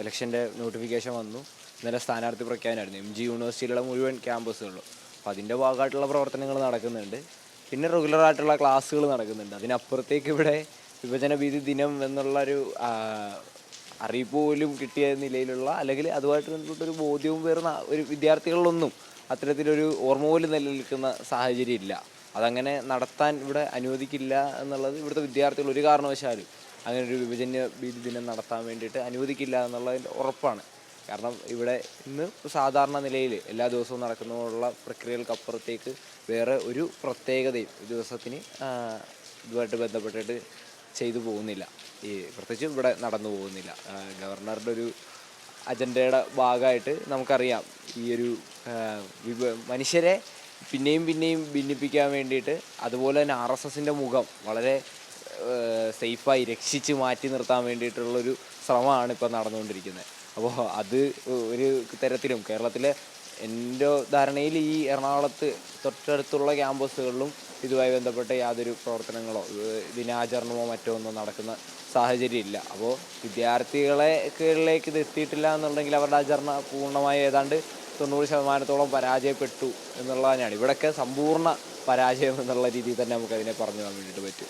ഇലക്ഷൻ്റെ നോട്ടിഫിക്കേഷൻ വന്നു. ഇന്നലെ സ്ഥാനാർത്ഥി പ്രഖ്യാപനമായിരുന്നു MG യൂണിവേഴ്സിറ്റിയിലുള്ള മുഴുവൻ ക്യാമ്പസുകളിലും. അപ്പോൾ അതിൻ്റെ ഭാഗമായിട്ടുള്ള പ്രവർത്തനങ്ങൾ നടക്കുന്നുണ്ട്. പിന്നെ റെഗുലറായിട്ടുള്ള ക്ലാസ്സുകൾ നടക്കുന്നുണ്ട്. അതിനപ്പുറത്തേക്ക് ഇവിടെ വിഭജന ഭീതി ദിനം എന്നുള്ളൊരു അറിയിപ്പ് പോലും കിട്ടിയ നിലയിലുള്ള, അല്ലെങ്കിൽ അതുമായിട്ട് ബന്ധപ്പെട്ടൊരു ബോധ്യവും വരുന്ന ഒരു വിദ്യാർത്ഥികളിലൊന്നും അത്തരത്തിലൊരു ഓർമ്മ പോലും നിലനിൽക്കുന്ന സാഹചര്യം ഇല്ല. അതങ്ങനെ നടത്താൻ ഇവിടെ അനുവദിക്കില്ല എന്നുള്ളത് ഇവിടുത്തെ വിദ്യാർത്ഥികൾ ഒരു കാരണവശാലും അങ്ങനെ ഒരു വിഭജന ഭീതി ദിനം നടത്താൻ വേണ്ടിയിട്ട് അനുവദിക്കില്ല എന്നുള്ളതിൻ്റെ ഉറപ്പാണ്. കാരണം ഇവിടെ ഇന്ന് സാധാരണ നിലയിൽ എല്ലാ ദിവസവും നടക്കുന്നതിനുള്ള പ്രക്രിയകൾക്കപ്പുറത്തേക്ക് വേറെ ഒരു പ്രത്യേകതയും ദിവസത്തിന് ഇതുമായിട്ട് ബന്ധപ്പെട്ടിട്ട് ചെയ്തു പോകുന്നില്ല. പ്രത്യേകിച്ച് ഇവിടെ നടന്നു പോകുന്നില്ല. ഗവർണറുടെ ഒരു അജണ്ടയുടെ ഭാഗമായിട്ട് നമുക്കറിയാം, ഈ ഒരു മനുഷ്യരെ പിന്നെയും പിന്നെയും ഭിന്നിപ്പിക്കാൻ വേണ്ടിയിട്ട്, അതുപോലെ തന്നെ RSSൻ്റെ മുഖം വളരെ സേഫായി രക്ഷിച്ച് മാറ്റി നിർത്താൻ വേണ്ടിയിട്ടുള്ളൊരു ശ്രമമാണ് ഇപ്പോൾ നടന്നുകൊണ്ടിരിക്കുന്നത്. അപ്പോൾ അത് ഒരു തരത്തിലും കേരളത്തിലെ എൻ്റെ ധാരണയിൽ ഈ എറണാകുളത്ത് തൊട്ടടുത്തുള്ള ക്യാമ്പസുകളിലും ഇതുമായി ബന്ധപ്പെട്ട യാതൊരു പ്രവർത്തനങ്ങളോ ദിനാചരണമോ മറ്റോ ഒന്നും നടക്കുന്ന സാഹചര്യം ഇല്ല. അപ്പോൾ വിദ്യാർത്ഥികളേക്ക് ഇത് എത്തിയിട്ടില്ല എന്നുണ്ടെങ്കിൽ അവരുടെ ആചരണ പൂർണ്ണമായി ഏതാണ്ട് 90% പരാജയപ്പെട്ടു എന്നുള്ളത് തന്നെയാണ്. ഇവിടെയൊക്കെ സമ്പൂർണ്ണ പരാജയം എന്നുള്ള രീതിയിൽ തന്നെ നമുക്കതിനെ പറഞ്ഞു പോകാൻ വേണ്ടിയിട്ട് പറ്റും.